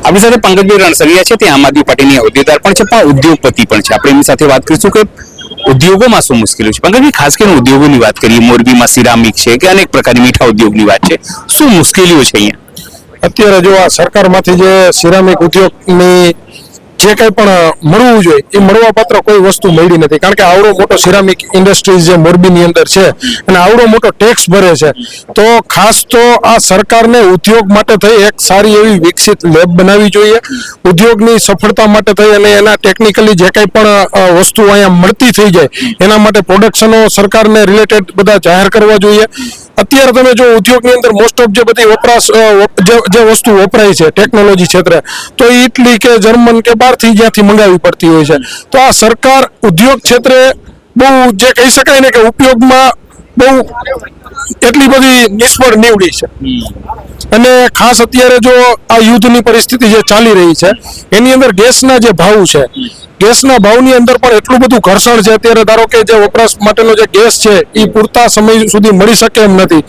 આપણી સાથે પંકજભાઈ રણસરિયા છે, તે આમ આદમી પાર્ટીની હોદ્દેદાર પણ છે, પણ ઉદ્યોગપતિ પણ છે. આપણે એમની સાથે વાત કરીશું કે ઉદ્યોગોમાં શું મુશ્કેલીઓ છે. પંકજભાઈ, ખાસ કરીને ઉદ્યોગોની વાત કરીએ, મોરબીમાં સિરામિક છે કે અનેક પ્રકારની મીઠા ઉદ્યોગની વાત છે, શું મુશ્કેલીઓ છે અહીંયા? અત્યારે જો આ સરકારમાંથી જે સિરામિક ઉદ્યોગની જે કંઈ પણ મળવું જોઈએ એ મળવા પાત્ર કોઈ વસ્તુ મળી નથી. કારણ કે આવડો મોટો સિરામિક ઇન્ડસ્ટ્રીઝ જે મોરબીની અંદર છે અને આવડો મોટો ટેક્સ ભરે છે, તો ખાસ તો આ સરકારને ઉદ્યોગ માટે થઈ એક સારી એવી વિકસિત લેબ બનાવવી જોઈએ. ઉદ્યોગની સફળતા માટે થઈ અને એના ટેકનિકલી જે કંઈ પણ વસ્તુ અહીંયા મળતી થઈ જાય એના માટે પ્રોડક્શનો સરકારને રિલેટેડ બધા જાહેર કરવા જોઈએ. અત્યારે તમે જો ઉદ્યોગની અંદર મોસ્ટ ઓફ જે બધી વપરાશ જે વસ્તુ વપરાય છે ટેકનોલોજી ક્ષેત્રે, તો ઇટલી કે જર્મન કે બહારથી જ્યાંથી મંગાવવી પડતી હોય છે. તો આ સરકાર ઉદ્યોગ ક્ષેત્રે બહુ જે કહી શકાય ને કે ઉપયોગમાં બહુ એટલી બધી નિષ્ફળ નીવડી છે. અને ખાસ અત્યારે જો આ યુદ્ધની પરિસ્થિતિ જે ચાલી રહી છે એની અંદર ગેસના જે ભાવ છે, ગેસના ભાવની અંદર પણ એટલું બધું ઘર્ષણ છે. અત્યારે ધારો કે જે વપરાશ માટેનો જે ગેસ છે એ પૂરતા સમય સુધી મળી શકે એમ નથી.